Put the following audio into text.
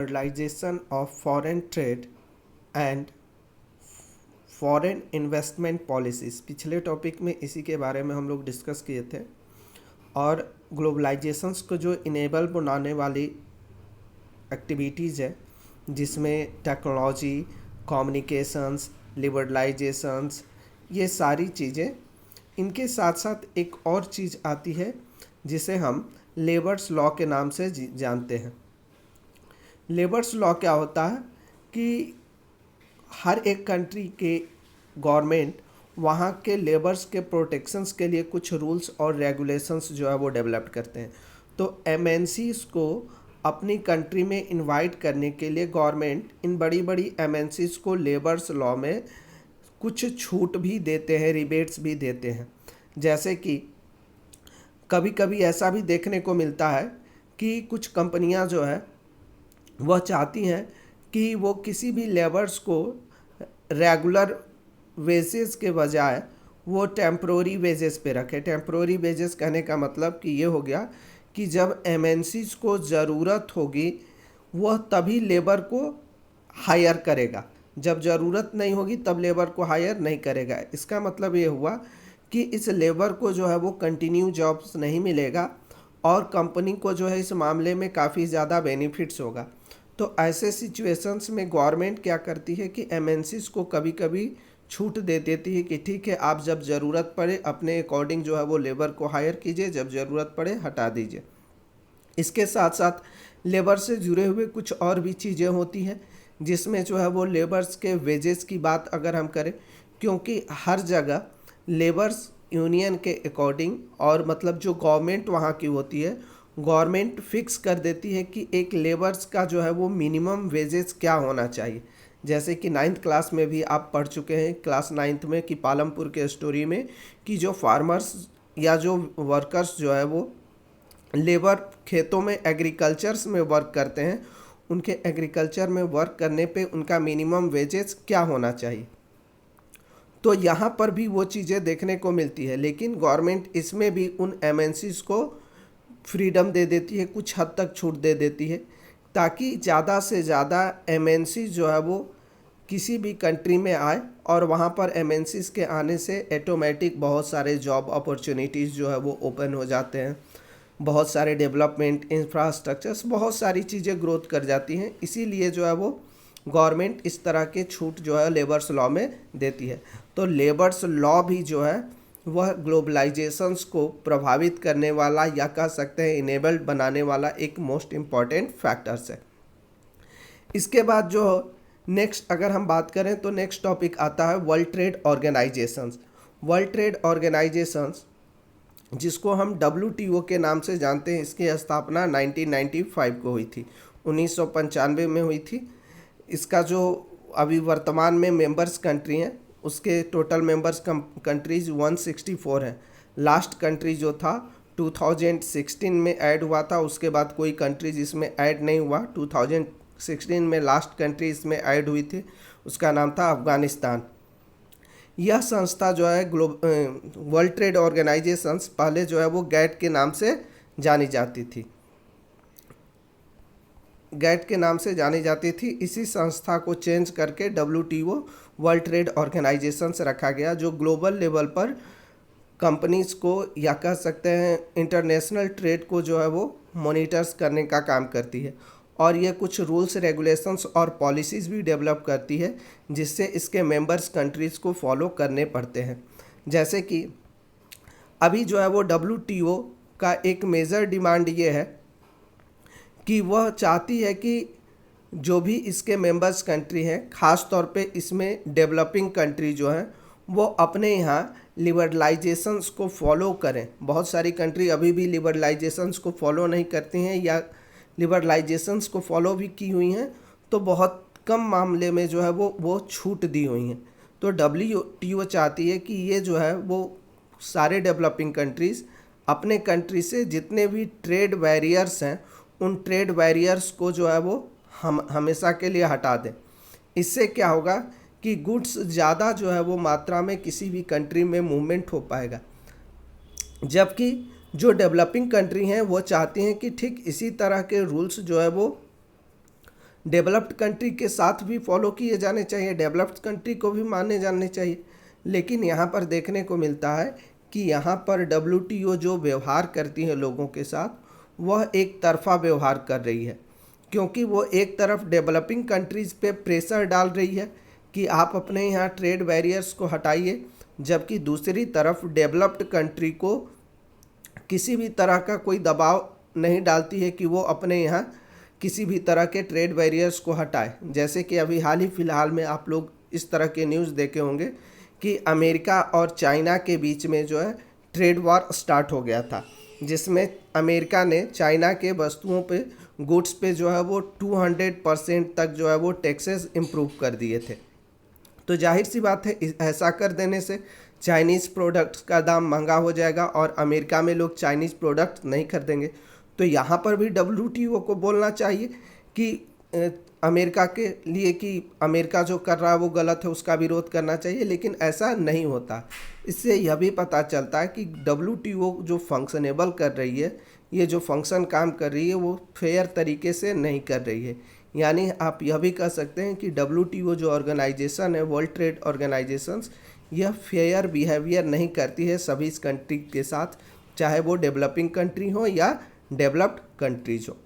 liberalization of foreign trade and foreign investment policies. पिछले topic में इसी के बारे में हम लोग डिस्कस किए थे और ग्लोबलाइजेशंस को जो इनेबल बनाने वाली एक्टिविटीज़ है जिसमें टेक्नोलॉजी, कम्युनिकेशंस, लिबरलाइजेशंस, ये सारी चीज़ें, इनके साथ साथ एक और चीज़ आती है जिसे हम लेबर्स लॉ के नाम से जानते हैं। लेबर्स लॉ क्या होता है कि हर एक कंट्री के गवर्नमेंट वहाँ के लेबर्स के प्रोटेक्शंस के लिए कुछ रूल्स और रेगुलेशंस जो है वो डेवलप करते हैं। तो एमएनसीज़ को अपनी कंट्री में इनवाइट करने के लिए गवर्नमेंट इन बड़ी बड़ी एमएनसीज़ को लेबर्स लॉ में कुछ छूट भी देते हैं, रिबेट्स भी देते हैं। जैसे कि कभी कभी ऐसा भी देखने को मिलता है कि कुछ कंपनियां जो है वह चाहती हैं कि वो किसी भी लेबर्स को रेगुलर वेजेस के बजाय वो टेम्प्रोरी वेजेस पे रखे। टेम्प्रोरी वेजेस कहने का मतलब कि ये हो गया कि जब एमएनसीज़ को ज़रूरत होगी वह तभी लेबर को हायर करेगा, जब ज़रूरत नहीं होगी तब लेबर को हायर नहीं करेगा। इसका मतलब ये हुआ कि इस लेबर को जो है वो कंटिन्यू जॉब्स नहीं मिलेगा और कंपनी को जो है इस मामले में काफ़ी ज़्यादा बेनिफिट्स होगा। तो ऐसे सिचुएशंस में गवर्नमेंट क्या करती है कि एमएनसीज़ को कभी कभी छूट दे देती है कि ठीक है, आप जब ज़रूरत पड़े अपने अकॉर्डिंग जो है वो लेबर को हायर कीजिए, जब ज़रूरत पड़े हटा दीजिए। इसके साथ साथ लेबर से जुड़े हुए कुछ और भी चीज़ें होती हैं जिसमें जो है वो लेबर्स के वेजेस की बात अगर हम करें, क्योंकि हर जगह लेबर्स यूनियन के अकॉर्डिंग और मतलब जो गवर्नमेंट वहाँ की होती है, गवर्नमेंट फिक्स कर देती है कि एक लेबर्स का जो है वो मिनिमम वेजेस क्या होना चाहिए। जैसे कि 9th क्लास में भी आप पढ़ चुके हैं, क्लास 9th में, कि पालमपुर के स्टोरी में, कि जो फार्मर्स या जो वर्कर्स जो है वो लेबर खेतों में एग्रीकल्चर्स में वर्क करते हैं, उनके एग्रीकल्चर में वर्क करने पे उनका मिनिमम वेजेस क्या होना चाहिए। तो यहाँ पर भी वो चीज़ें देखने को मिलती है, लेकिन गवर्नमेंट इसमें भी उन एमएनसीज़ को फ्रीडम दे देती है, कुछ हद तक छूट दे देती है, ताकि ज़्यादा से ज़्यादा एमएनसी जो है वो किसी भी कंट्री में आए और वहाँ पर एमएनसीज़ के आने से ऑटोमेटिक बहुत सारे जॉब अपॉर्चुनिटीज़ जो है वो ओपन हो जाते हैं, बहुत सारे डेवलपमेंट, इंफ्रास्ट्रक्चर्स, बहुत सारी चीज़ें ग्रोथ कर जाती हैं। इसीलिए जो है वो गवर्नमेंट इस तरह के छूट जो है लेबर्स लॉ में देती है। तो लेबर्स लॉ भी जो है वह ग्लोबलाइजेशंस को प्रभावित करने वाला या कह सकते हैं इनेबल्ड बनाने वाला एक मोस्ट इम्पॉर्टेंट फैक्टर्स है। इसके बाद जो नेक्स्ट अगर हम बात करें तो नेक्स्ट टॉपिक आता है world trade organisations. World trade organisations जिसको हम WTO के नाम से जानते हैं, इसकी स्थापना 1995 को हुई थी, 1995 में हुई थी। इसका जो अभी वर्तमान में मेंबर्स कंट्री हैं उसके टोटल मेंबर्स कंट्रीज़ 164 हैं। लास्ट कंट्री जो था 2016 में ऐड हुआ था, उसके बाद कोई कंट्रीज इसमें ऐड नहीं हुआ। 2016 में लास्ट कंट्री इसमें ऐड हुई थी, उसका नाम था अफ़गानिस्तान। यह संस्था जो है वर्ल्ड ट्रेड ऑर्गेनाइजेशंस पहले जो है वो गैट के नाम से जानी जाती थी, गैट के नाम से जानी जाती थी। इसी संस्था को चेंज करके WTO वर्ल्ड ट्रेड ऑर्गेनाइजेशंस रखा गया, जो ग्लोबल लेवल पर कंपनीज़ को या कह सकते हैं इंटरनेशनल ट्रेड को जो है वो मॉनिटर्स करने का काम करती है। और ये कुछ रूल्स, रेगुलेशंस और पॉलिसीज़ भी डेवलप करती है जिससे इसके मेंबर्स कंट्रीज़ को फॉलो करने पड़ते हैं। जैसे कि अभी जो है वो WTO का एक मेजर डिमांड ये है कि वह चाहती है कि जो भी इसके मेंबर्स कंट्री हैं, ख़ास तौर पे इसमें डेवलपिंग कंट्री जो हैं, वो अपने यहाँ लिबरलाइजेशंस को फॉलो करें। बहुत सारी कंट्री अभी भी लिबरलाइजेशंस को फॉलो नहीं करती हैं या लिबरलाइजेशंस को फॉलो भी की हुई हैं, तो बहुत कम मामले में जो है वो छूट दी हुई हैं। तो WTO चाहती है कि ये जो है वो सारे डेवलपिंग कंट्रीज़ अपने कंट्री से जितने भी ट्रेड बैरियर्स हैं उन ट्रेड बैरियर्स को जो है वो हम हमेशा के लिए हटा दें। इससे क्या होगा कि गुड्स ज़्यादा जो है वो मात्रा में किसी भी कंट्री में मूवमेंट हो पाएगा, जबकि जो डेवलपिंग कंट्री हैं वो चाहती हैं कि ठीक इसी तरह के रूल्स जो है वो डेवलप्ड कंट्री के साथ भी फॉलो किए जाने चाहिए, डेवलप्ड कंट्री को भी माने जाने चाहिए। लेकिन यहाँ पर देखने को मिलता है कि यहाँ पर WTO जो व्यवहार करती है लोगों के साथ, वह एक तरफा व्यवहार कर रही है, क्योंकि वो एक तरफ डेवलपिंग कंट्रीज़ पे प्रेशर डाल रही है कि आप अपने यहाँ ट्रेड बैरियर्स को हटाइए, जबकि दूसरी तरफ डेवलप्ड कंट्री को किसी भी तरह का कोई दबाव नहीं डालती है कि वो अपने यहाँ किसी भी तरह के ट्रेड बैरियर्स को हटाए। जैसे कि अभी हाल ही फिलहाल में आप लोग इस तरह के न्यूज़ देखे होंगे कि अमेरिका और चाइना के बीच में जो है ट्रेड वॉर स्टार्ट हो गया था, जिसमें अमेरिका ने चाइना के वस्तुओं पे, गुड्स पे जो है वो 200% तक जो है वो टैक्सेस इम्प्रूव कर दिए थे। तो जाहिर सी बात है ऐसा कर देने से चाइनीज़ प्रोडक्ट्स का दाम महंगा हो जाएगा और अमेरिका में लोग चाइनीज़ प्रोडक्ट्स नहीं खरीदेंगे। तो यहाँ पर भी WTO को बोलना चाहिए कि अमेरिका के लिए कि अमेरिका जो कर रहा है वो गलत है, उसका विरोध करना चाहिए, लेकिन ऐसा नहीं होता। इससे यह भी पता चलता है कि WTO जो फंक्शनेबल कर रही है, ये जो फंक्शन काम कर रही है, वो फेयर तरीके से नहीं कर रही है। यानी आप यह भी कह सकते हैं कि WTO जो ऑर्गेनाइजेशन है, वर्ल्ड ट्रेड ऑर्गेनाइजेशंस, यह फेयर बिहेवियर नहीं करती है सभी कंट्री के साथ, चाहे वो डेवलपिंग कंट्री हो या डेवलप्ड कंट्रीज हो।